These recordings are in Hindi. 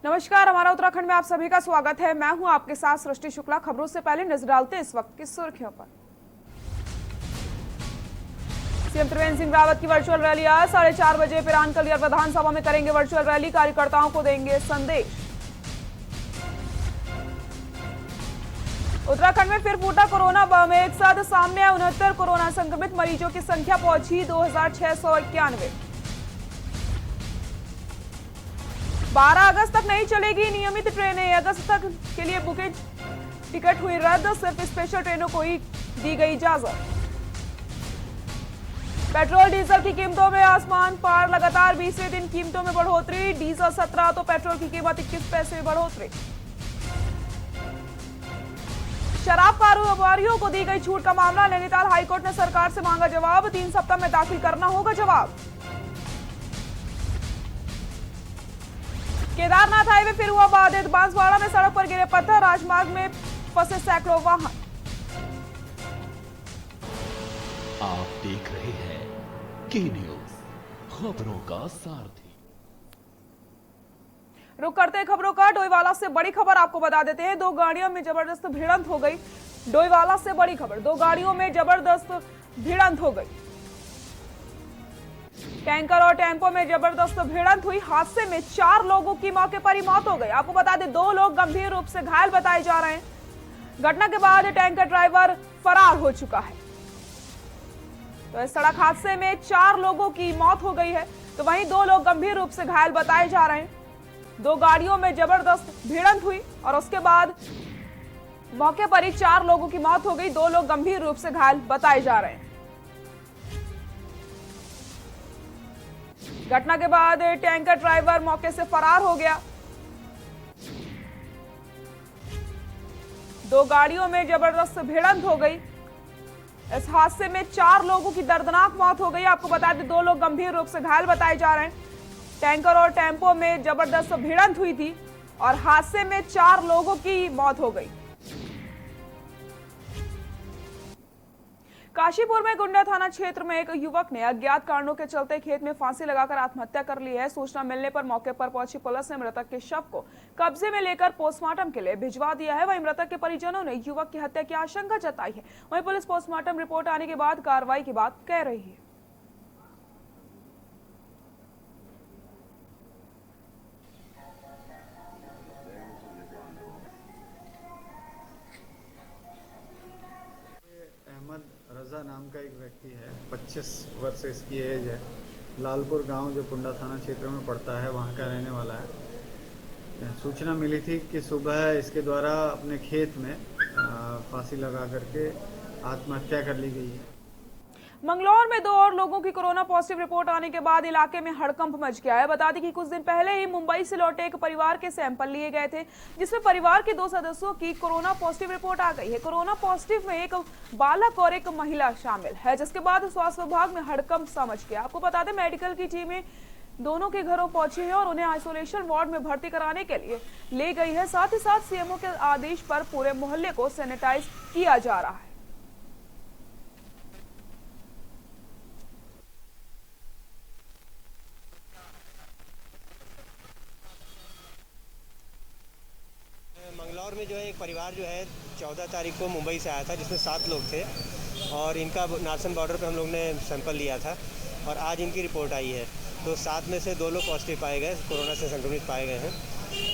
नमस्कार, हमारा उत्तराखंड में आप सभी का स्वागत है। मैं हूं आपके साथ सृष्टि शुक्ला। खबरों से पहले नजर डालते हैं इस वक्त की सुर्खियों पर। सीएम त्रिवेंद्र सिंह रावत की वर्चुअल रैली आज 4:30 बजे पिरान कलियर विधानसभा में करेंगे वर्चुअल रैली। कार्यकर्ताओं को देंगे संदेश। उत्तराखंड में फिर फूटा कोरोना बम। एक साथ सामने आए 69 कोरोना संक्रमित मरीजों की संख्या पहुंची 2691। 12 अगस्त तक नहीं चलेगी नियमित ट्रेनें। अगस्त तक के लिए बुकिंग टिकट हुई रद्द। सिर्फ स्पेशल ट्रेनों को ही दी गई इजाजत। पेट्रोल डीजल की कीमतों में आसमान पार। लगातार 20वें दिन कीमतों में बढ़ोतरी। डीजल 17 तो पेट्रोल की कीमत 21 पैसे में बढ़ोतरी। शराब कारोबारियों को दी गई छूट का मामला। नैनीताल हाईकोर्ट ने सरकार से मांगा जवाब। 3 सप्ताह में दाखिल करना होगा जवाब। केदारनाथ हाईवे फिर हुआ बाधित। बांसवाड़ा में सड़क पर गिरे पत्थर। राजमार्ग में फंसे सैकड़ों वाहन। आप देख रहे हैं के न्यूज, खबरों का सारथी। रुक करते हैं खबरों का। डोईवाला से बड़ी खबर आपको बता देते हैं। 2 गाड़ियों में जबरदस्त भिड़ंत हो गई। डोईवाला से बड़ी खबर। 2 गाड़ियों में जबरदस्त भिड़ंत हो गई। टैंकर और टेम्पो में जबरदस्त भिड़ंत हुई। हादसे में 4 लोगों की मौके पर ही मौत हो गई। आपको बता दें 2 लोग गंभीर रूप से घायल बताए जा रहे हैं। घटना के बाद टैंकर ड्राइवर फरार हो चुका है। तो इस सड़क हादसे में 4 लोगों की मौत हो गई है, तो वहीं 2 लोग गंभीर रूप से घायल बताए जा रहे हैं। 2 गाड़ियों में जबरदस्त भिड़ंत हुई और उसके बाद मौके पर ही 4 लोगों की मौत हो गई। 2 लोग गंभीर रूप से घायल बताए जा रहे हैं। घटना के बाद टैंकर ड्राइवर मौके से फरार हो गया। 2 गाड़ियों में जबरदस्त भिड़ंत हो गई। इस हादसे में 4 लोगों की दर्दनाक मौत हो गई। आपको बता दें 2 लोग गंभीर रूप से घायल बताए जा रहे हैं। टैंकर और टेम्पो में जबरदस्त भिड़ंत हुई थी और हादसे में 4 लोगों की मौत हो गई। काशीपुर में गुंडा थाना क्षेत्र में एक युवक ने अज्ञात कारणों के चलते खेत में फांसी लगाकर आत्महत्या कर ली है। सूचना मिलने पर मौके पर पहुंची पुलिस ने मृतक के शव को कब्जे में लेकर पोस्टमार्टम के लिए भिजवा दिया है। वहीं मृतक के परिजनों ने युवक की हत्या की आशंका जताई है। वहीं पुलिस पोस्टमार्टम रिपोर्ट आने के बाद कार्रवाई की बात कह रही है। रजा नाम का एक व्यक्ति है, 25 वर्ष इसकी एज है। लालपुर गांव जो कुंडा थाना क्षेत्र में पड़ता है वहां का रहने वाला है। सूचना मिली थी कि सुबह इसके द्वारा अपने खेत में फांसी लगा करके आत्महत्या कर ली गई है। मंगलौर में 2 और लोगों की कोरोना पॉजिटिव रिपोर्ट आने के बाद इलाके में हड़कंप मच गया है। बता दें कि कुछ दिन पहले ही मुंबई से लौटे एक परिवार के सैंपल लिए गए थे, जिसमें परिवार के 2 सदस्यों की कोरोना पॉजिटिव रिपोर्ट आ गई है। कोरोना पॉजिटिव में एक बालक और एक महिला शामिल है, जिसके बाद स्वास्थ्य विभाग में हड़कंप सा मच गया। आपको बता दें मेडिकल की टीमें दोनों के घरों पहुंची है और उन्हें आइसोलेशन वार्ड में भर्ती कराने के लिए ले गई है। साथ ही साथ सीएमओ के आदेश पर पूरे मोहल्ले को सैनिटाइज किया जा रहा है। मंगलौर में जो है एक परिवार जो है 14 तारीख को मुंबई से आया था, जिसमें 7 लोग थे और इनका नारसन बॉर्डर पे हम लोग ने सैंपल लिया था और आज इनकी रिपोर्ट आई है। तो 7 में से 2 लोग पॉजिटिव पाए गए, कोरोना से संक्रमित पाए गए हैं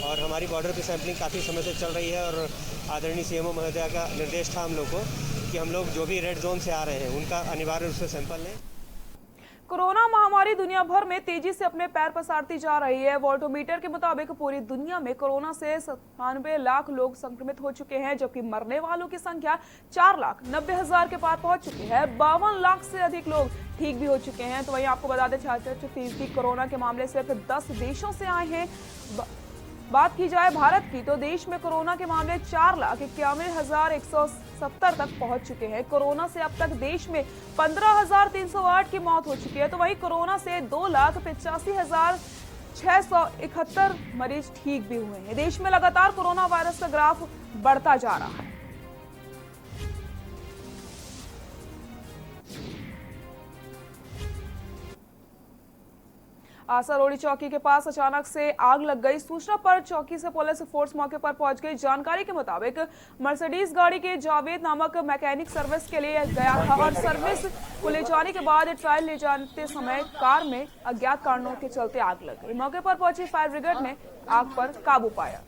और हमारी बॉर्डर पे सैंपलिंग काफ़ी समय से चल रही है और आदरणीय सीएमओ महोदया का निर्देश था हम लोग को कि हम लोग जो भी रेड जोन से आ रहे हैं उनका अनिवार्य रूप से सैंपल लें। कोरोना महामारी दुनिया भर में तेजी से अपने पैर पसारती जा रही है। वोल्टोमीटर के मुताबिक पूरी दुनिया में कोरोना से 97 लाख लोग संक्रमित हो चुके हैं, जबकि मरने वालों की संख्या 4,90,000 के पार पहुंच चुकी है। 52 लाख से अधिक लोग ठीक भी हो चुके हैं। तो वहीं आपको बता दें 66% कोरोना के मामले सिर्फ 10 देशों से आए हैं। बात की जाए भारत की तो देश में कोरोना के मामले 4,91,170 तक पहुंच चुके हैं। कोरोना से अब तक देश में 15,308 की मौत हो चुकी है। तो वहीं कोरोना से 2,85,671 मरीज ठीक भी हुए हैं। देश में लगातार कोरोना वायरस का ग्राफ बढ़ता जा रहा है। आसारोड़ी चौकी के पास अचानक से आग लग गई। सूचना पर चौकी से पुलिस फोर्स मौके पर पहुंच गई। जानकारी के मुताबिक मर्सिडीज गाड़ी के जावेद नामक मैकेनिक सर्विस के लिए गया था और सर्विस को ले जाने के बाद ट्रायल ले जाते समय कार में अज्ञात कारणों के चलते आग लग गई। मौके पर पहुंची फायर ब्रिगेड ने आग पर काबू पाया।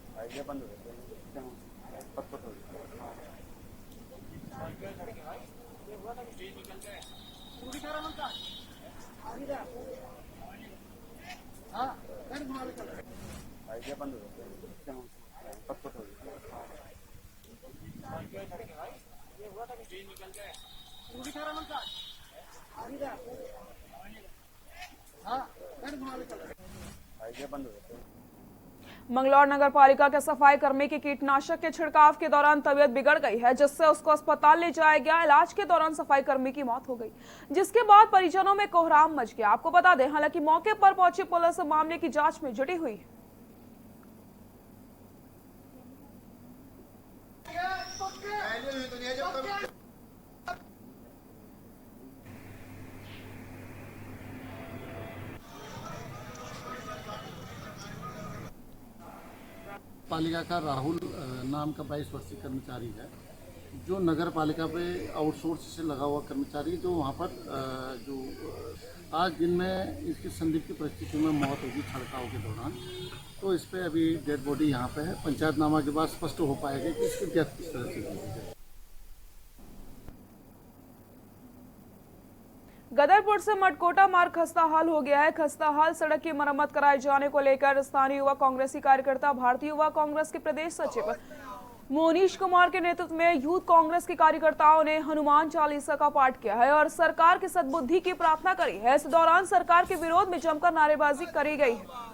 मंगलौर नगर पालिका के सफाई कर्मी की कीटनाशक के छिड़काव के दौरान तबीयत बिगड़ गई है, जिससे उसको अस्पताल ले जाया गया। इलाज के दौरान सफाई कर्मी की मौत हो गई, जिसके बाद परिजनों में कोहराम मच गया। आपको बता दें, हालांकि मौके पर पहुंची पुलिस मामले की जांच में जुटी हुई है। पालिका का राहुल नाम का 22 वर्षीय कर्मचारी है, जो नगर पालिका पे आउटसोर्स से लगा हुआ कर्मचारी, जो वहाँ पर जो आज दिन में इसकी संदिग्ध परिस्थितियों में मौत होगी छिड़काव के दौरान। तो इस पे अभी डेड बॉडी यहाँ पे है। पंचायतनामा के बाद स्पष्ट हो पाएगा कि इसकी डेथ किस तरह से हुई है। गदरपुर से मटकोटा मार्ग खस्ताहाल हो गया है। खस्ताहाल सड़क की मरम्मत कराए जाने को लेकर स्थानीय युवा कांग्रेसी कार्यकर्ता भारतीय युवा कांग्रेस के प्रदेश सचिव मोनीश कुमार के नेतृत्व में यूथ कांग्रेस के कार्यकर्ताओं ने हनुमान चालीसा का पाठ किया है और सरकार की सद्बुद्धि की प्रार्थना करी है। इस दौरान सरकार के विरोध में जमकर नारेबाजी करी गई है।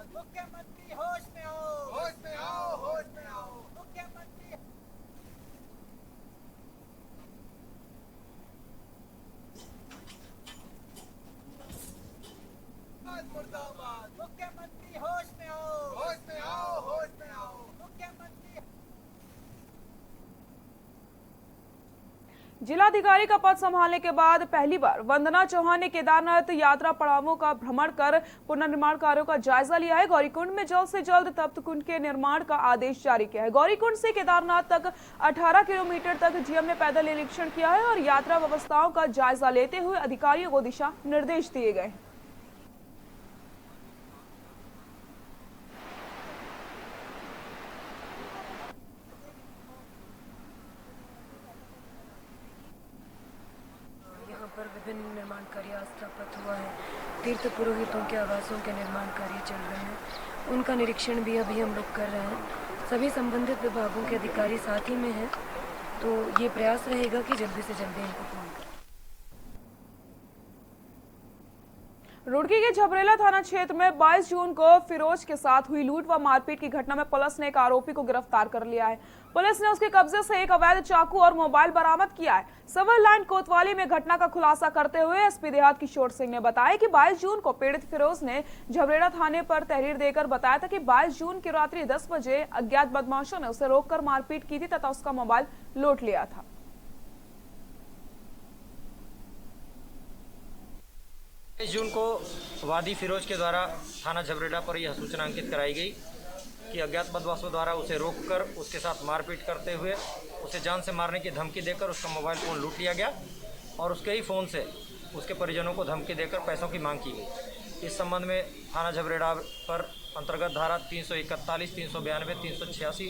जिलाधिकारी का पद संभालने के बाद पहली बार वंदना चौहान ने केदारनाथ यात्रा पड़ावों का भ्रमण कर पुनर्निर्माण कार्यों का जायजा लिया है। गौरीकुंड में जल्द से जल्द तप्त कुंड के निर्माण का आदेश जारी किया है। गौरीकुंड से केदारनाथ तक 18 किलोमीटर तक जीएम ने पैदल निरीक्षण किया है और यात्रा व्यवस्थाओं का जायजा लेते हुए अधिकारियों को दिशा निर्देश दिए गए। विभिन्न निर्माण कार्य स्थापित हुआ है। तीर्थ पुरोहितों के आवासों के निर्माण कार्य चल रहे हैं, उनका निरीक्षण भी अभी हम लोग कर रहे हैं। सभी संबंधित विभागों के अधिकारी साथ ही में हैं, तो ये प्रयास रहेगा कि जल्दी से जल्दी इनको पूर्ण करें। रुड़की के झबरेला थाना क्षेत्र में 22 जून को फिरोज के साथ हुई लूट व मारपीट की घटना में पुलिस ने एक आरोपी को गिरफ्तार कर लिया है। पुलिस ने उसके कब्जे से एक अवैध चाकू और मोबाइल बरामद किया है। सिविल लाइन कोतवाली में घटना का खुलासा करते हुए एसपी देहात किशोर सिंह ने बताया कि 22 जून को पीड़ित फिरोज ने झबरेला थाने पर तहरीर देकर बताया था कि 22 जून की रात्रि 10 बजे अज्ञात बदमाशों ने उसे रोककर मारपीट की थी तथा उसका मोबाइल लूट लिया था। 22 जून को वादी फिरोज के द्वारा थाना झबरेला पर यह सूचना अंकित कराई गई कि अज्ञात बदमाशों द्वारा उसे रोककर उसके साथ मारपीट करते हुए उसे जान से मारने की धमकी देकर उसका मोबाइल फ़ोन लूट लिया गया और उसके ही फ़ोन से उसके परिजनों को धमकी देकर पैसों की मांग की गई। इस संबंध में थाना झबरेला पर अंतर्गत धारा 341, 392, 386,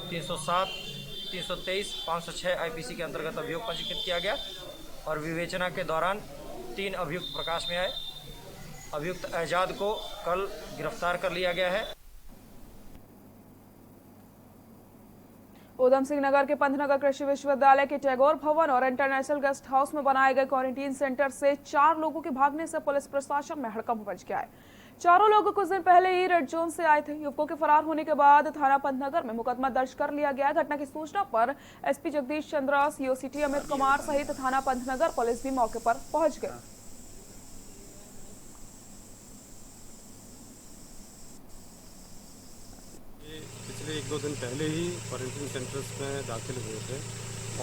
307, 323, 506 आईपीसी के अंतर्गत अभियोग पंजीकृत किया गया और विवेचना के दौरान 3 अभियुक्त प्रकाश में आए। अभियुक्त एजाद को कल गिरफ्तार कर लिया गया है। उधम सिंह नगर के पंतनगर कृषि विश्वविद्यालय के टैगोर भवन और इंटरनेशनल गेस्ट हाउस में बनाए गए क्वारंटीन सेंटर से 4 लोगों के भागने से पुलिस प्रशासन में हड़कंप मच गया है। चारों लोग कुछ दिन पहले ही रेड जोन से आए थे। युवकों के फरार होने के बाद थाना पंतनगर में मुकदमा दर्ज कर लिया गया। घटना की सूचना पर एसपी जगदीश चंद्र, सीओ सिटी अमित कुमार सहित थाना पंतनगर पुलिस भी मौके पर पहुंच गए। पिछले 1-2 दिन पहले ही क्वारंटीन सेंटर्स में दाखिल हुए थे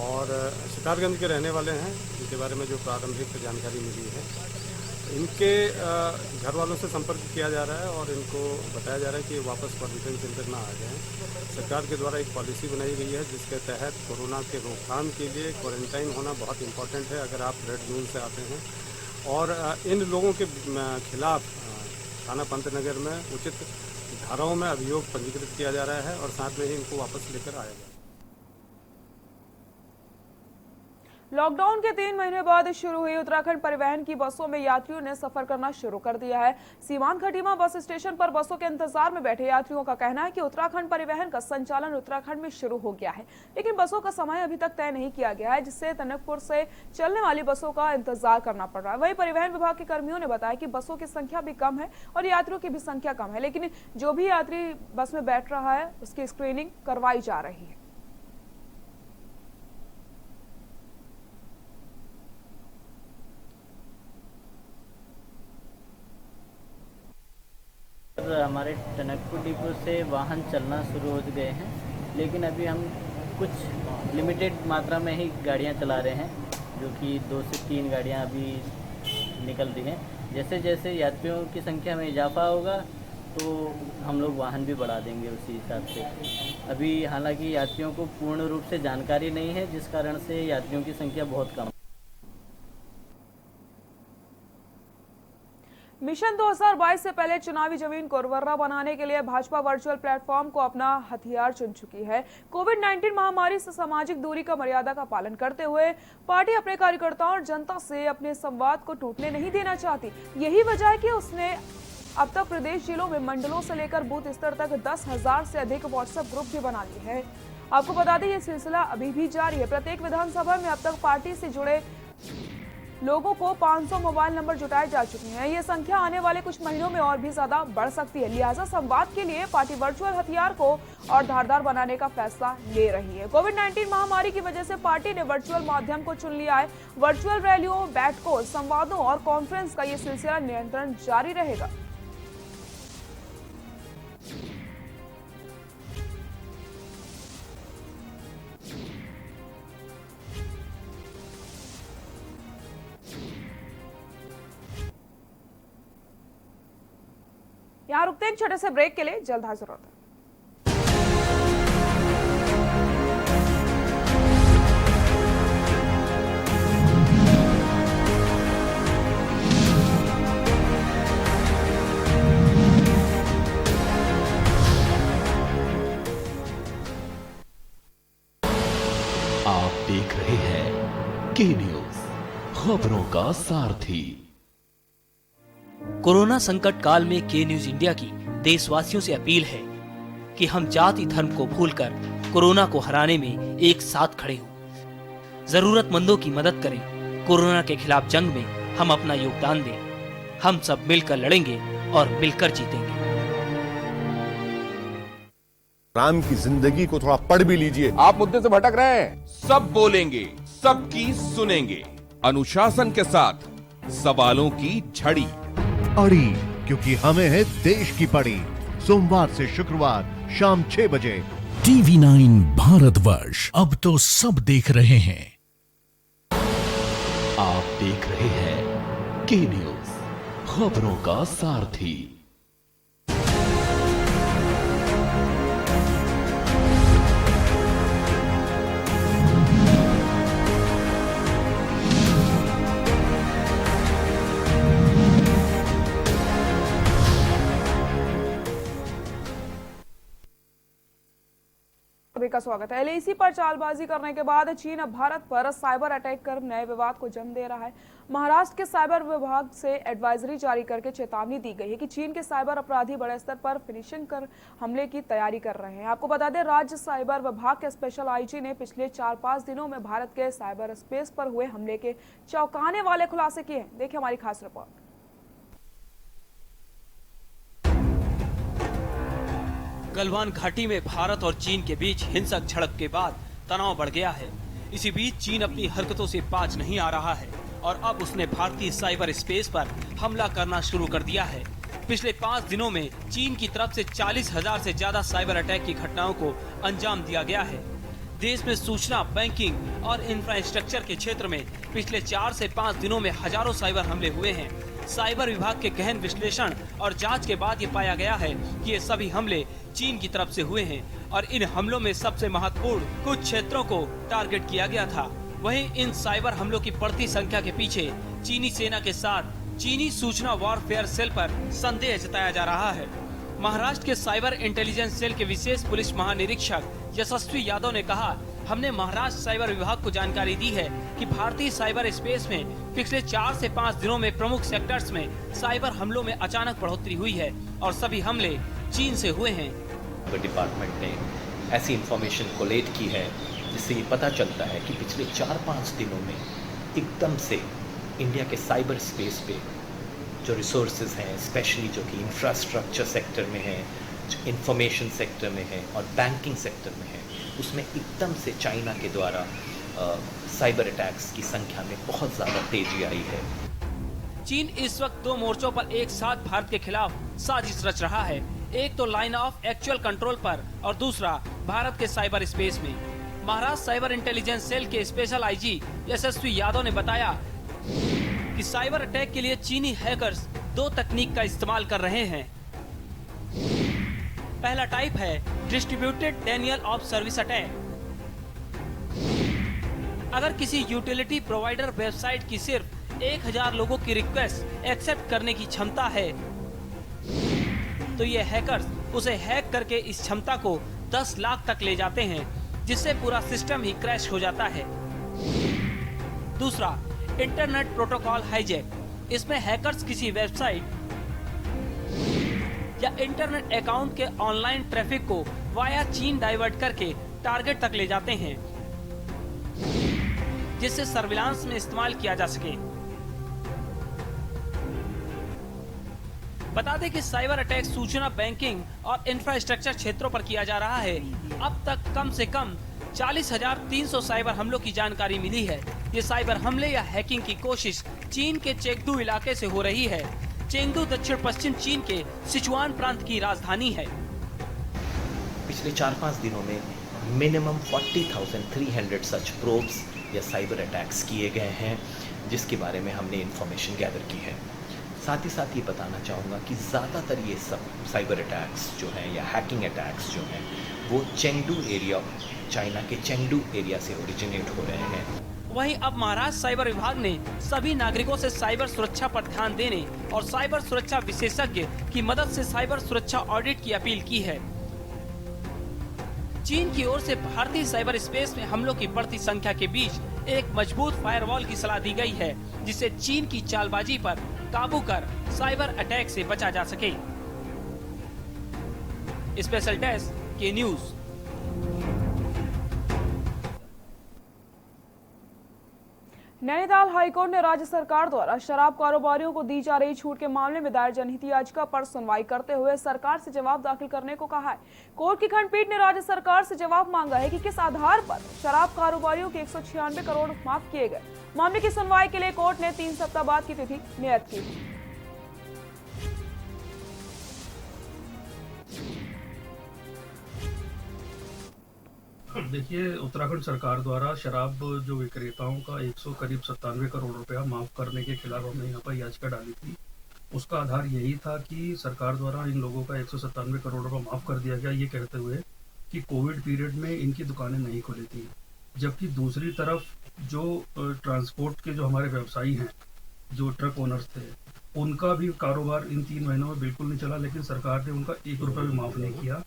और सितारगंज के रहने वाले हैं, जिनके बारे में जो प्रारंभिक जानकारी मिली है। इनके घर वालों से संपर्क किया जा रहा है और इनको बताया जा रहा है कि वापस क्वारंटाइन सेंटर ना आ जाएं। सरकार के द्वारा एक पॉलिसी बनाई गई है जिसके तहत कोरोना के रोकथाम के लिए क्वारंटाइन होना बहुत इम्पोर्टेंट है अगर आप रेड जोन से आते हैं। और इन लोगों के खिलाफ थाना पंतनगर में उचित धाराओं में अभियोग पंजीकृत किया जा रहा है और साथ में ही इनको वापस लेकर आया जाए। लॉकडाउन के 3 महीने बाद शुरू हुई उत्तराखंड परिवहन की बसों में यात्रियों ने सफर करना शुरू कर दिया है। सीमांत खटीमा बस स्टेशन पर बसों के इंतजार में बैठे यात्रियों का कहना है कि उत्तराखंड परिवहन का संचालन उत्तराखंड में शुरू हो गया है, लेकिन बसों का समय अभी तक तय नहीं किया गया है, जिससे टनकपुर से चलने वाली बसों का इंतजार करना पड़ रहा है। वहीं परिवहन विभाग के कर्मियों ने बताया कि बसों की संख्या भी कम है और यात्रियों की भी संख्या कम है, लेकिन जो भी यात्री बस में बैठ रहा है उसकी स्क्रीनिंग करवाई जा रही है। हमारे टनकपुर डिपो से वाहन चलना शुरू हो गए हैं, लेकिन अभी हम कुछ लिमिटेड मात्रा में ही गाड़ियां चला रहे हैं, जो कि 2 से 3 गाड़ियां अभी निकल रही हैं। जैसे जैसे यात्रियों की संख्या में इजाफा होगा तो हम लोग वाहन भी बढ़ा देंगे उसी हिसाब से। अभी हालांकि यात्रियों को पूर्ण रूप से जानकारी नहीं है, जिस कारण से यात्रियों की संख्या बहुत कम। मिशन 2022 से पहले चुनावी जमीन को उर्वरा बनाने के लिए भाजपा वर्चुअल प्लेटफॉर्म को अपना हथियार चुन चुकी है। कोविड-19 महामारी से सामाजिक दूरी का मर्यादा का पालन करते हुए पार्टी अपने कार्यकर्ताओं और जनता से अपने संवाद को टूटने नहीं देना चाहती। यही वजह है कि उसने अब तक प्रदेश जिलों में मंडलों से लेकर बूथ स्तर तक 10,000 से अधिक व्हाट्सएप ग्रुप भी बना लिए हैं। आपको बता दें, ये सिलसिला अभी भी जारी है। प्रत्येक विधानसभा में अब तक पार्टी से जुड़े लोगों को 500 मोबाइल नंबर जुटाए जा चुके हैं। ये संख्या आने वाले कुछ महीनों में और भी ज्यादा बढ़ सकती है। लिहाजा संवाद के लिए पार्टी वर्चुअल हथियार को और धारदार बनाने का फैसला ले रही है। कोविड-19 महामारी की वजह से पार्टी ने वर्चुअल माध्यम को चुन लिया है। वर्चुअल रैलियों, बैठकों, संवादों और कॉन्फ्रेंस का ये सिलसिला निरंतर जारी रहेगा। यहाँ रुकते हैं छोटे से ब्रेक के लिए, जल्द हाजिर होते हैं। आप देख रहे हैं के न्यूज, खबरों का सारथी। कोरोना संकट काल में के न्यूज इंडिया की देशवासियों से अपील है कि हम जाति धर्म को भूलकर कोरोना को हराने में एक साथ खड़े हों। जरूरतमंदों की मदद करें। कोरोना के खिलाफ जंग में हम अपना योगदान दें। हम सब मिलकर लड़ेंगे और मिलकर जीतेंगे। राम की जिंदगी को थोड़ा पढ़ भी लीजिए। आप मुद्दे से भटक रहे हैं। सब बोलेंगे, सबकी सुनेंगे, अनुशासन के साथ, सवालों की झड़ी अड़ी, क्योंकि हमें है देश की पड़ी। सोमवार से शुक्रवार शाम 6 बजे TV9 भारतवर्ष, अब तो सब देख रहे हैं। आप देख रहे हैं के न्यूज, खबरों का सारथी। का स्वागत है। एलएसी पर चालबाजी करने के बाद चीन अब भारत पर साइबर अटैक कर नए विवाद को जन्म दे रहा है। महाराष्ट्र के साइबर विभाग से एडवाइजरी जारी करके चेतावनी दी गई है कि चीन के साइबर अपराधी बड़े स्तर पर फिनिशिंग कर हमले की तैयारी कर रहे हैं। आपको बता दें, राज्य साइबर विभाग के स्पेशल आईजी ने पिछले 4-5 दिनों में भारत के साइबर स्पेस पर हुए हमले के चौंकाने वाले खुलासे किए हैं। देखिए हमारी खास रिपोर्ट। गलवान घाटी में भारत और चीन के बीच हिंसक झड़प के बाद तनाव बढ़ गया है। इसी बीच चीन अपनी हरकतों से बाज नहीं आ रहा है और अब उसने भारतीय साइबर स्पेस पर हमला करना शुरू कर दिया है। पिछले 5 दिनों में चीन की तरफ से 40,000 से ज्यादा साइबर अटैक की घटनाओं को अंजाम दिया गया है। देश में सूचना, बैंकिंग और इंफ्रास्ट्रक्चर के क्षेत्र में पिछले 4 से 5 दिनों में हजारों साइबर हमले हुए हैं। साइबर विभाग के गहन विश्लेषण और जांच के बाद ये पाया गया है कि ये सभी हमले चीन की तरफ से हुए हैं और इन हमलों में सबसे महत्वपूर्ण कुछ क्षेत्रों को टारगेट किया गया था। वहीं इन साइबर हमलों की बढ़ती संख्या के पीछे चीनी सेना के साथ चीनी सूचना वॉरफेयर सेल पर संदेह जताया जा रहा है। महाराष्ट्र के साइबर इंटेलिजेंस सेल के विशेष पुलिस महानिरीक्षक यशस्वी यादव ने कहा, हमने महाराष्ट्र साइबर विभाग को जानकारी दी है कि भारतीय साइबर स्पेस में पिछले 4 से 5 दिनों में प्रमुख सेक्टर्स में साइबर हमलों में अचानक बढ़ोतरी हुई है और सभी हमले चीन से हुए हैं। डिपार्टमेंट ने ऐसी इंफॉर्मेशन कोलेट की है जिससे ये पता चलता है कि पिछले 4-5 दिनों में एकदम से इंडिया के साइबर स्पेस पे जो रिसोर्सेज हैं, स्पेशली जो कि इंफ्रास्ट्रक्चर सेक्टर में है, जो इंफॉर्मेशन सेक्टर में है और बैंकिंग सेक्टर में है, उसमें एकदम से चाइना के द्वारा साइबर अटैक्स की संख्या में बहुत ज़्यादा तेजी आई है। चीन इस वक्त 2 मोर्चों पर एक साथ भारत के खिलाफ साजिश रच रहा है। एक तो लाइन ऑफ एक्चुअल कंट्रोल पर और दूसरा भारत के साइबर स्पेस में। महाराष्ट्र साइबर इंटेलिजेंस सेल के स्पेशल आईजी यशस्वी यादव ने बताया कि साइबर अटैक के लिए चीनी हैकर्स 2 तकनीक का इस्तेमाल कर रहे हैं। पहला टाइप है distributed Daniel of service attack. अगर किसी यूटिलिटी प्रोवाइडर वेबसाइट की सिर्फ 1000 लोगों की रिक्वेस्ट एक्सेप्ट करने की क्षमता है तो ये हैकर्स उसे हैक करके इस क्षमता को 10 लाख तक ले जाते हैं, जिससे पूरा सिस्टम ही क्रैश हो जाता है। दूसरा, इंटरनेट प्रोटोकॉल हाईजैक। इसमें हैकर्स किसी वेबसाइट या इंटरनेट अकाउंट के ऑनलाइन ट्रैफिक को वाया चीन डाइवर्ट करके टारगेट तक ले जाते हैं, जिससे सर्विलांस में इस्तेमाल किया जा सके। बता दें कि साइबर अटैक सूचना, बैंकिंग और इंफ्रास्ट्रक्चर क्षेत्रों पर किया जा रहा है। अब तक कम से कम 40,300 साइबर हमलों की जानकारी मिली है। ये साइबर हमले या हैकिंग की कोशिश चीन के चेंगडू इलाके से हो रही है। चेंगडू दक्षिण पश्चिम चीन के सिचुआन प्रांत की राजधानी है। पिछले 4-5 दिनों में मिनिमम 40,300 सच प्रोब्स या साइबर अटैक्स किए गए हैं, जिसके बारे में हमने इंफॉर्मेशन गैदर की है। साथ ही साथ ये बताना चाहूँगा कि ज़्यादातर ये सब साइबर अटैक्स जो हैं या हैकिंग अटैक्स जो हैं वो चेंगडू एरिया, चाइना के चेंगडू एरिया से ओरिजिनेट हो रहे हैं। वहीं अब महाराष्ट्र साइबर विभाग ने सभी नागरिकों से साइबर सुरक्षा पर ध्यान देने और साइबर सुरक्षा विशेषज्ञ की मदद से साइबर सुरक्षा ऑडिट की अपील की है। चीन की ओर से भारतीय साइबर स्पेस में हमलों की बढ़ती संख्या के बीच एक मजबूत फायरवॉल की सलाह दी गई है, जिससे चीन की चालबाजी पर काबू कर साइबर अटैक से बचा जा सके। स्पेशल डेस्क के न्यूज। नैनीताल हाईकोर्ट ने राज्य सरकार द्वारा शराब कारोबारियों को दी जा रही छूट के मामले में दायर जनहित याचिका पर सुनवाई करते हुए सरकार से जवाब दाखिल करने को कहा है। कोर्ट की खंडपीठ ने राज्य सरकार से जवाब मांगा है कि किस आधार पर शराब कारोबारियों के 196 करोड़ माफ किए गए। मामले की सुनवाई के लिए कोर्ट ने 3 सप्ताह बाद की तिथि नियत की। देखिए, उत्तराखंड सरकार द्वारा शराब जो विक्रेताओं का करीब 97 करोड़ रुपया माफ़ करने के खिलाफ हमने यहाँ पर याचिका डाली थी। उसका आधार यही था कि सरकार द्वारा इन लोगों का 197 करोड़ रुपया माफ़ कर दिया गया, ये कहते हुए कि कोविड पीरियड में इनकी दुकानें नहीं खुली थी। जबकि दूसरी तरफ जो ट्रांसपोर्ट के जो हमारे व्यवसायी हैं, जो ट्रक ओनर्स थे, उनका भी कारोबार इन 3 महीनों में बिल्कुल नहीं चला, लेकिन सरकार ने उनका 1 रुपया भी माफ़ नहीं किया।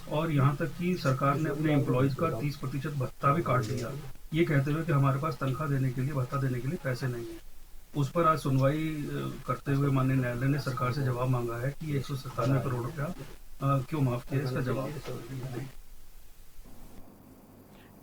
और यहाँ तक कि सरकार ने अपने एम्प्लॉयज़ का 30% भत्ता भी काट दिया, ये कहते हुए कि हमारे पास तनख्वाह देने के लिए, भत्ता देने के लिए पैसे नहीं है। उस पर आज सुनवाई करते हुए माननीय न्यायालय ने सरकार से जवाब मांगा है कि 197 करोड़ रुपया क्यों माफ़ किया, इसका जवाब।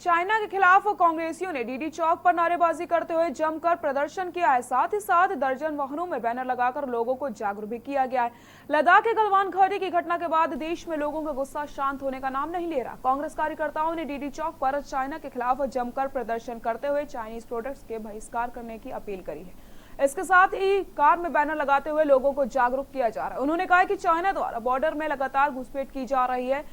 चाइना के खिलाफ कांग्रेसियों ने डीडी चौक पर नारेबाजी करते हुए जमकर प्रदर्शन किया है। साथ ही साथ दर्जन वाहनों में बैनर लगाकर लोगों को जागरूक भी किया गया है। लद्दाख के गलवान घाटी की घटना के बाद देश में लोगों का गुस्सा शांत होने का नाम नहीं ले रहा। कांग्रेस कार्यकर्ताओं ने डीडी चौक पर चाइना के खिलाफ जमकर प्रदर्शन करते हुए चाइनीज प्रोडक्ट्स के बहिष्कार करने की अपील करी है। इसके साथ ही कार में बैनर लगाते हुए लोगों को जागरूक किया जा रहा है। उन्होंने कहा कि चाइना द्वारा बॉर्डर में लगातार घुसपैठ की जा रही है।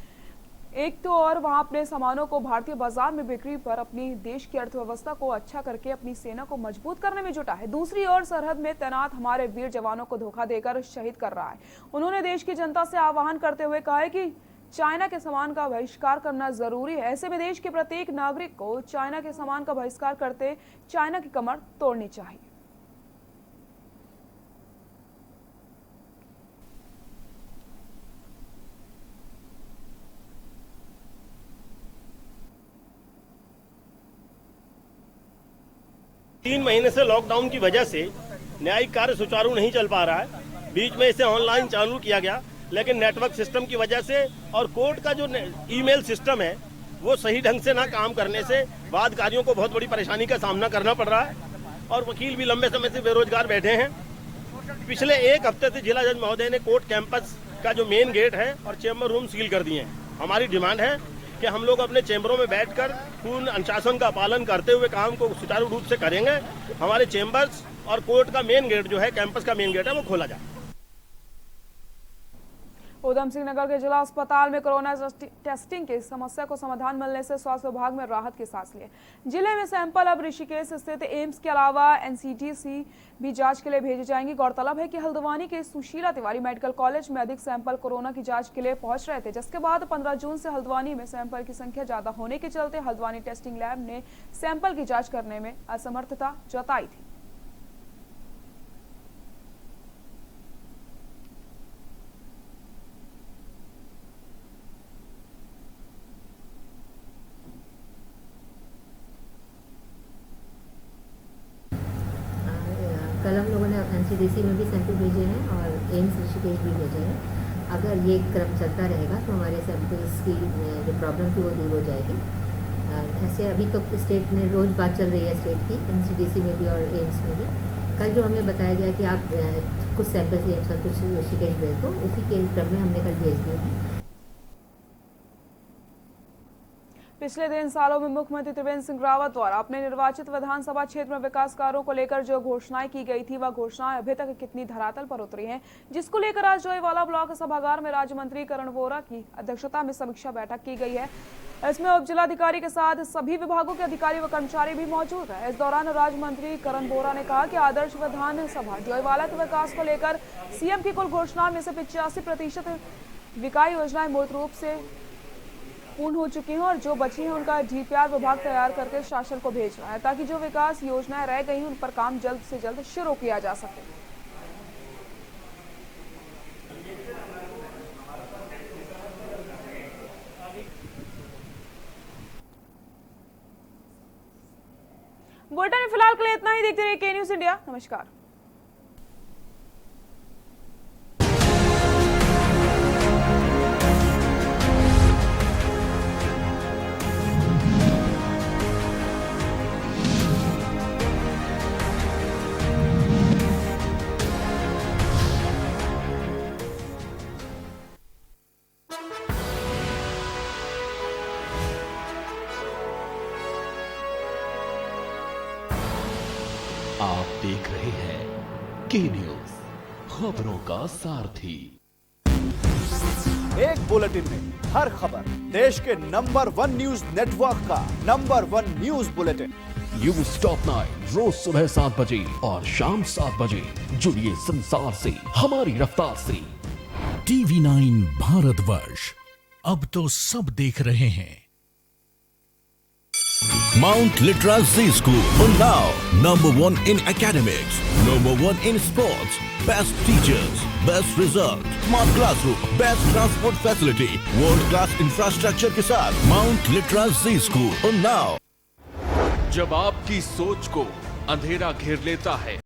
एक तो और वहां अपने सामानों को भारतीय बाजार में बिक्री पर अपनी देश की अर्थव्यवस्था को अच्छा करके अपनी सेना को मजबूत करने में जुटा है। दूसरी ओर सरहद में तैनात हमारे वीर जवानों को धोखा देकर शहीद कर रहा है। उन्होंने देश की जनता से आह्वान करते हुए कहा है कि चाइना के सामान का बहिष्कार करना जरूरी है। ऐसे में देश के प्रत्येक नागरिक को चाइना के सामान का बहिष्कार करते चाइना की कमर तोड़नी चाहिए। तीन महीने से लॉकडाउन की वजह से न्यायिक कार्य सुचारू नहीं चल पा रहा है। बीच में इसे ऑनलाइन चालू किया गया, लेकिन नेटवर्क सिस्टम की वजह से और कोर्ट का जो ईमेल सिस्टम है वो सही ढंग से ना काम करने से वादकारियों को बहुत बड़ी परेशानी का सामना करना पड़ रहा है और वकील भी लंबे समय से बेरोजगार बैठे हैं। पिछले एक हफ्ते से जिला जज महोदय ने कोर्ट कैंपस का जो मेन गेट है और चेम्बर रूम सील कर दिए हैं। हमारी डिमांड है कि हम लोग अपने चेंबरों में बैठकर पूर्ण अनुशासन का पालन करते हुए काम को सुचारू रूप से करेंगे। हमारे चेंबर्स और कोर्ट का मेन गेट जो है, कैंपस का मेन गेट है, वो खोला जाए। उधम सिंह नगर के जिला अस्पताल में कोरोना टेस्टिंग की समस्या को समाधान मिलने से स्वास्थ्य विभाग में राहत की सांस ली। जिले में सैंपल अब ऋषिकेश स्थित एम्स के अलावा एनसीटीसी भी जांच के लिए भेजे जाएंगे। गौरतलब है कि हल्द्वानी के सुशीला तिवारी मेडिकल कॉलेज में अधिक सैंपल कोरोना की जांच के लिए पहुंच रहे थे, जिसके बाद 15 जून से हल्द्वानी में सैंपल की संख्या ज्यादा होने के चलते हल्द्वानी टेस्टिंग लैब ने सैंपल की जाँच करने में असमर्थता जताई थी। कल हम लोगों ने एनसीडीसी में भी सैंपल भेजे हैं और एम्स ऋषिकेश भी भेजे हैं। अगर ये क्रम चलता रहेगा तो हमारे सैंपल्स की जो प्रॉब्लम थी वो दूर हो जाएगी। ऐसे अभी तो स्टेट में रोज़ बात चल रही है स्टेट की, एनसीडीसी में भी और एम्स में भी। कल जो हमें बताया गया कि आप कुछ सैंपल्स एम्स और कुछ ऋषिकेश भेज दो, उसी के क्रम में हमने कल भेज दिए हैं। पिछले 3 सालों में मुख्यमंत्री त्रिवेंद्र सिंह रावत द्वारा अपने निर्वाचित विधानसभा क्षेत्र में विकास कार्यों को लेकर जो घोषणाएं की गई थी, वह घोषणाएं अभी तक कितनी धरातल पर उतरी हैं, जिसको लेकर आज जोईवाला ब्लॉक सभागार में राज्य मंत्री करण वोरा की अध्यक्षता में समीक्षा बैठक की गई है। इसमें उप जिलाधिकारी के साथ सभी विभागों के अधिकारी व कर्मचारी भी मौजूद है। इस दौरान राज्य मंत्री करण वोरा ने कहा कि आदर्श विधानसभा जोईवाला के विकास को लेकर सीएम की कुल घोषणा में से 85% विकास योजनाएं मूर्त रूप से पूर्ण हो चुकी हैं और जो बची हैं उनका डीपीआर विभाग तैयार करके शासन को भेज रहा है, ताकि जो विकास योजनाएं रह गई हैं उन पर काम जल्द से जल्द शुरू किया जा सके। बुलेटिन में फिलहाल के लिए इतना ही। देखते रहिए के न्यूज़ इंडिया। नमस्कार। आप देख रहे हैं के न्यूज़, खबरों का सारथी। एक बुलेटिन में हर खबर, देश के नंबर 1 न्यूज नेटवर्क का number 1 news bulletin. News top 9 रोज सुबह 7 बजे और शाम 7 बजे। जुड़िए संसार से हमारी रफ्तार से। टीवी 9 भारतवर्ष, अब तो सब देख रहे हैं। Mount Litra Z School, Unnao, #1 in academics, #1 in sports, best teachers, best result, smart classroom, best transport facility, world class infrastructure के साथ Mount Litra Z School, Unnao। जब आपकी सोच को अंधेरा घेर लेता है,